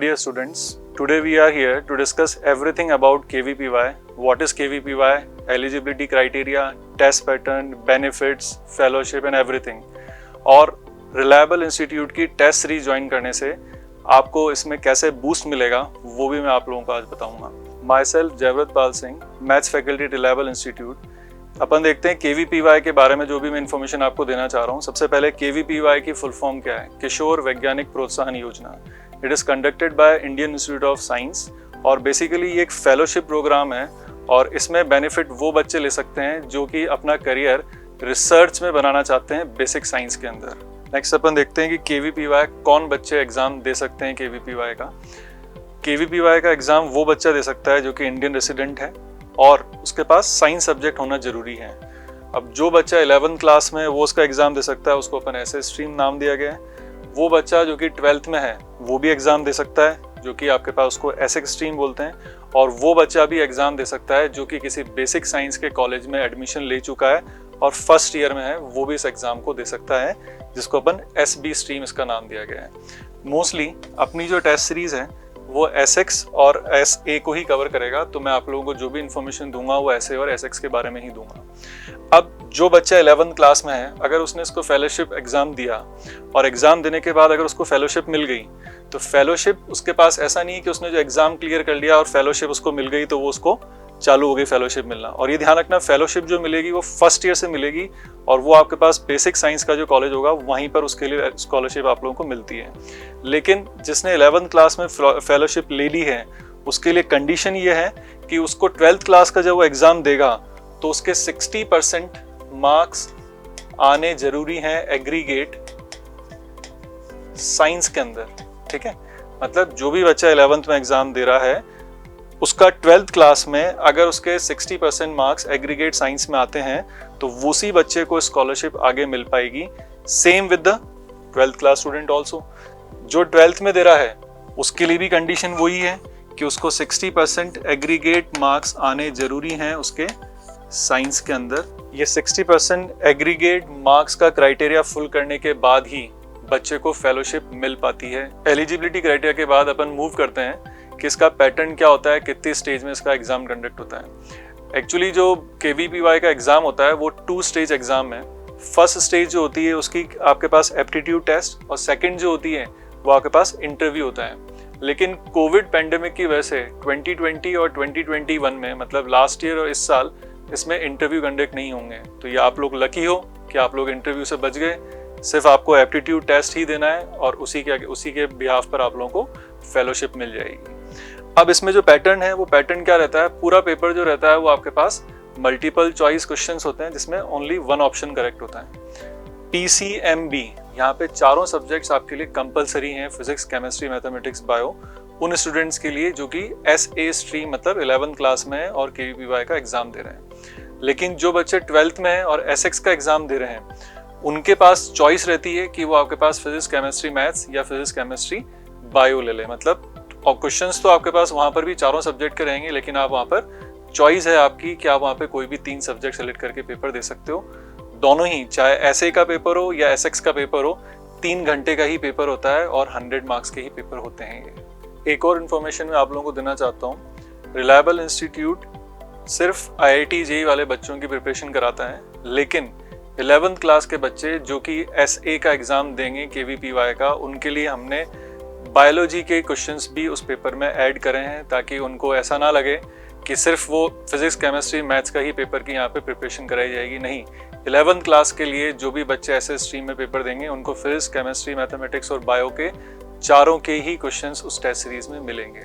dear students, today we are here to discuss everything about KVPY, what is KVPY, eligibility criteria, test pattern, benefits, fellowship and everything. और reliable institute की test series join करने से आपको इसमें कैसे boost मिलेगा वो भी मैं आप लोगों को आज बताऊंगा। Myself Jayvrat Pal Singh, maths faculty reliable institute. अपन देखते हैं KVPY के बारे में जो भी मैं इन्फॉर्मेशन आपको देना चाह रहा हूँ। सबसे पहले KVPY की फुल फॉर्म क्या है? किशोर वैज्ञानिक प्रोत्साहन योजना। It is conducted by Indian institute of science और बेसिकली ये एक फेलोशिप प्रोग्राम है और इसमें बेनिफिट वो बच्चे ले सकते हैं जो कि अपना करियर रिसर्च में बनाना चाहते हैं बेसिक साइंस के अंदर। नेक्स्ट अपन देखते हैं कि KVPY कौन बच्चे एग्जाम दे सकते हैं। KVPY का एग्जाम वो बच्चा दे सकता है जो कि इंडियन रेसिडेंट है और उसके पास साइंस सब्जेक्ट होना जरूरी है। अब जो बच्चा 11th क्लास में वो उसका एग्जाम दे सकता है, उसको अपन ऐसे स्ट्रीम नाम दिया गया है। वो बच्चा जो कि 12th में है वो भी एग्जाम दे सकता है, जो कि आपके पास उसको ऐसे स्ट्रीम बोलते हैं। और वो बच्चा भी एग्जाम दे सकता है जो कि किसी बेसिक साइंस के कॉलेज में एडमिशन ले चुका है और फर्स्ट ईयर में है, वो भी इस एग्जाम को दे सकता है, जिसको अपन SB स्ट्रीम इसका नाम दिया गया है। मोस्टली अपनी जो टेस्ट सीरीज है वो SX और SA को ही कवर करेगा, तो मैं आप लोगों को जो भी इन्फॉर्मेशन दूंगा वो SA और SX के बारे में ही दूंगा। अब जो बच्चा 11th क्लास में है, अगर उसने इसको फेलोशिप एग्जाम दिया और एग्जाम देने के बाद अगर उसको फेलोशिप मिल गई, तो फेलोशिप उसके पास ऐसा नहीं है कि उसने जो एग्जाम क्लियर कर लिया और फेलोशिप उसको मिल गई तो वो उसको चालू हो गई फेलोशिप मिलना। और ये ध्यान रखना, फेलोशिप जो मिलेगी वो फर्स्ट ईयर से मिलेगी और वो आपके पास बेसिक साइंस का जो कॉलेज होगा वहीं पर उसके लिए स्कॉलरशिप आप लोगों को मिलती है। लेकिन जिसने 11th क्लास में फेलोशिप ले ली है उसके लिए कंडीशन ये है कि उसको 12th क्लास का जब वो एग्जाम देगा तो उसके 60% मार्क्स आने जरूरी हैं एग्रीगेट साइंस के अंदर। ठीक है, मतलब जो भी बच्चा 11th में एग्जाम दे रहा है उसका 12th क्लास में अगर उसके 60% मार्क्स एग्रीगेट साइंस में आते हैं तो उसी बच्चे को स्कॉलरशिप आगे मिल पाएगी। Same with the 12th class student also. जो 12th में दे रहा है उसके लिए भी कंडीशन वही है कि उसको 60% एग्रीगेट मार्क्स आने जरूरी हैं उसके साइंस के अंदर। ये 60% एग्रीगेट मार्क्स का क्राइटेरिया फुल करने के बाद ही बच्चे को फेलोशिप मिल पाती है। एलिजिबिलिटी क्राइटेरिया के बाद अपन मूव करते हैं कि इसका पैटर्न क्या होता है, कितनी स्टेज में इसका एग्जाम कंडक्ट होता है। एक्चुअली जो KVPY का एग्जाम होता है वो 2 स्टेज एग्जाम है। फर्स्ट स्टेज जो होती है उसकी आपके पास एप्टीट्यूड टेस्ट और सेकंड जो होती है वो आपके पास इंटरव्यू होता है। लेकिन कोविड पैंडेमिक की वजह से 2020 और 2021 में, मतलब लास्ट ईयर और इस साल, इसमें इंटरव्यू कंडक्ट नहीं होंगे। तो ये आप लोग लकी हो कि आप लोग इंटरव्यू से बच गए। सिर्फ आपको एप्टीट्यूड टेस्ट ही देना है और उसी के बिहाफ पर आप लोगों को फेलोशिप मिल जाएगी। अब इसमें जो पैटर्न है वो पैटर्न क्या रहता है? पूरा पेपर जो रहता है वो आपके पास मल्टीपल चॉइस क्वेश्चंस होते हैं जिसमें ओनली 1 ऑप्शन करेक्ट होता है। PCMB, यहाँ पे चारों सब्जेक्ट्स आपके लिए कंपलसरी हैं, फिजिक्स, केमिस्ट्री, मैथमेटिक्स, बायो, उन स्टूडेंट्स के लिए जो कि SA स्ट्रीम मतलब 11th क्लास में है और KVPY का एग्जाम दे रहे हैं। लेकिन जो बच्चे 12th में है और SX का एग्जाम दे रहे हैं उनके पास चॉइस रहती है कि वो आपके पास फिजिक्स, केमिस्ट्री, मैथ्स या फिजिक्स, केमिस्ट्री, बायो ले ले। मतलब और क्वेश्चंस तो आपके पास वहां पर भी चारों सब्जेक्ट के रहेंगे, लेकिन आप वहां पर चॉइस है आपकी कि आप वहां पे कोई भी 3 सब्जेक्ट सेलेक्ट करके पेपर दे सकते हो। दोनों ही, चाहे SA का पेपर हो या SX का पेपर हो, 3 घंटे का ही पेपर होता है और 100 मार्क्स के ही पेपर होते हैं ये। एक और इन्फॉर्मेशन मैं आप लोगों को देना चाहता हूँ। रिलायबल इंस्टीट्यूट सिर्फ IIT JEE वाले बच्चों की प्रिपरेशन कराता है, लेकिन 11th क्लास के बच्चे जो कि SA का एग्जाम देंगे KVPY का, उनके लिए हमने बायोलॉजी के क्वेश्चंस भी उस पेपर में ऐड करे हैं ताकि उनको ऐसा ना लगे कि सिर्फ वो फिजिक्स, केमिस्ट्री, मैथ्स का ही पेपर की यहाँ पे प्रिपरेशन कराई जाएगी। नहीं, 11th क्लास के लिए जो भी बच्चे ऐसे स्ट्रीम में पेपर देंगे उनको फिजिक्स, केमिस्ट्री, मैथमेटिक्स और बायो के चारों के ही क्वेश्चंस उस टेस्ट सीरीज में मिलेंगे।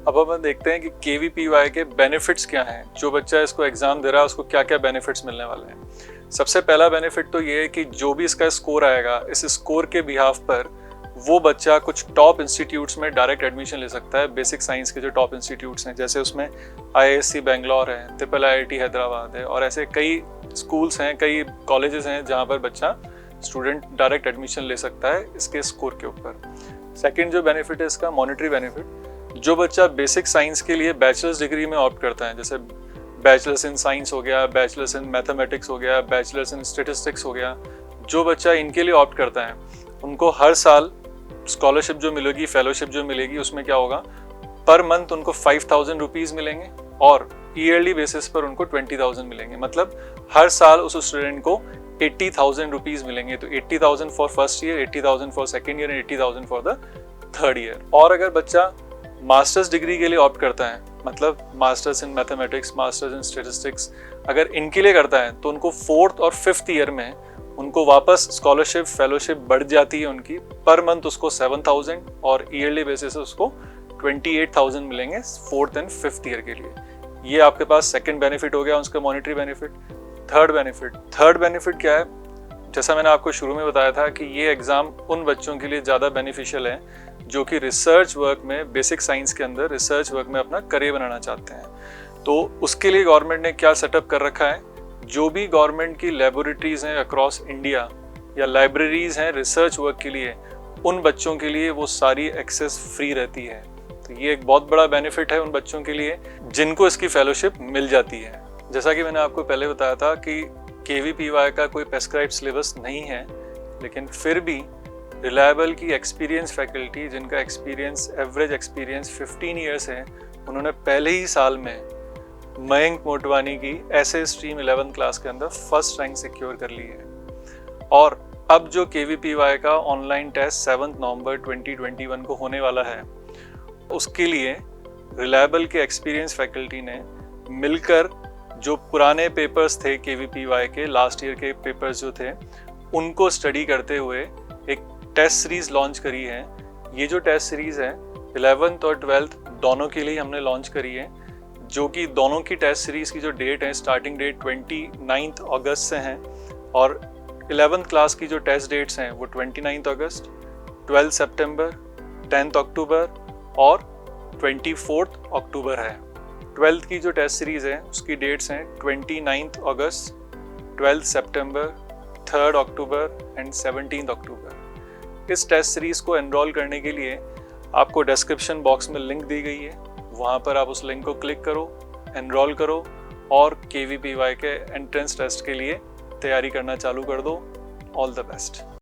अब अपन देखते हैं कि KVPY के बेनिफिट्स क्या हैं। जो बच्चा इसको एग्जाम दे रहा है उसको क्या क्या बेनिफिट्स मिलने वाले हैं। सबसे पहला बेनिफिट तो ये है कि जो भी इसका स्कोर आएगा, इस स्कोर के बिहाफ पर वो बच्चा कुछ टॉप इंस्टीट्यूट्स में डायरेक्ट एडमिशन ले सकता है। बेसिक साइंस के जो टॉप इंस्टीट्यूट्स हैं, जैसे उसमें IISc बैंगलोर है, IIIT हैदराबाद है और ऐसे कई स्कूल्स हैं, कई कॉलेजेस हैं जहाँ पर बच्चा स्टूडेंट डायरेक्ट एडमिशन ले सकता है इसके स्कोर के ऊपर। सेकेंड जो बेनिफिट है इसका, मॉनेटरी बेनिफिट। जो बच्चा बेसिक साइंस के लिए बैचलर्स डिग्री में ऑप्ट करता है, जैसे बैचलर्स इन साइंस हो गया, बैचलर्स इन मैथमेटिक्स हो गया, बैचलर्स इन स्टेटिस्टिक्स हो गया, जो बच्चा इनके लिए ऑप्ट करता है उनको हर साल स्कॉलरशिप जो मिलेगी, फेलोशिप जो मिलेगी, उसमें क्या होगा, पर मंथ उनको 5,000 रुपीज़ मिलेंगे और ईयरली बेसिस पर उनको 20,000 मिलेंगे। मतलब हर साल उस स्टूडेंट को 80,000 रुपीज़ मिलेंगे। तो 80,000 for first year, 80,000 for second year and 80,000 for the third year. और अगर बच्चा मास्टर्स डिग्री के लिए ऑप्ट करता है, मतलब masters in mathematics, masters in statistics, अगर इनके लिए करता है तो उनको 4th और 5th ईयर में उनको वापस स्कॉलरशिप फेलोशिप बढ़ जाती है उनकी। पर मंथ उसको 7,000 और ईयरली बेसिस उसको 28,000 मिलेंगे 4th एंड 5th ईयर के लिए। ये आपके पास सेकंड बेनिफिट हो गया उसका मॉनेटरी बेनिफिट। थर्ड बेनिफिट क्या है, जैसा मैंने आपको शुरू में बताया था कि ये एग्ज़ाम उन बच्चों के लिए ज़्यादा बेनिफिशियल है जो कि रिसर्च वर्क में, बेसिक साइंस के अंदर रिसर्च वर्क में अपना करियर बनाना चाहते हैं। तो उसके लिए गवर्नमेंट ने क्या सेटअप कर रखा है, जो भी गवर्नमेंट की लेबोरेटरीज हैं अक्रॉस इंडिया या लाइब्रेरीज हैं रिसर्च वर्क के लिए, उन बच्चों के लिए वो सारी एक्सेस फ्री रहती है। तो ये एक बहुत बड़ा बेनिफिट है उन बच्चों के लिए जिनको इसकी फेलोशिप मिल जाती है। जैसा कि मैंने आपको पहले बताया था कि KVPY का कोई प्रेस्क्राइब्ड सिलेबस नहीं है, लेकिन फिर भी रिलायबल की एक्सपीरियंस फैकल्टी, जिनका एक्सपीरियंस एवरेज एक्सपीरियंस 15 ईयर्स है, उन्होंने पहले ही साल में मयंक मोटवानी की ऐसे स्ट्रीम 11th क्लास के अंदर फर्स्ट रैंक सिक्योर कर ली है। और अब जो KVPY का ऑनलाइन टेस्ट 7 नवंबर 2021 को होने वाला है, उसके लिए रिलायबल के एक्सपीरियंस फैकल्टी ने मिलकर जो पुराने पेपर्स थे KVPY के, लास्ट ईयर के पेपर्स जो थे, उनको स्टडी करते हुए एक टेस्ट सीरीज लॉन्च करी है। ये जो टेस्ट सीरीज है 11th और 12th दोनों के लिए हमने लॉन्च करी है, जो कि दोनों की टेस्ट सीरीज की जो डेट है, स्टार्टिंग डेट 29 अगस्त से हैं और 11th क्लास की जो टेस्ट डेट्स हैं वो 29 अगस्त, 12 सितंबर, 10 अक्टूबर और 24 अक्टूबर है। 12th की जो टेस्ट सीरीज है उसकी डेट्स हैं 29 अगस्त, 12 सितंबर, 3 अक्टूबर एंड 17 अक्टूबर। इस टेस्ट सीरीज को एनरोल करने के लिए आपको डिस्क्रिप्शन बॉक्स में लिंक दी गई है, वहाँ पर आप उस लिंक को क्लिक करो, एनरोल करो और KVPY के एंट्रेंस टेस्ट के लिए तैयारी करना चालू कर दो। All the best.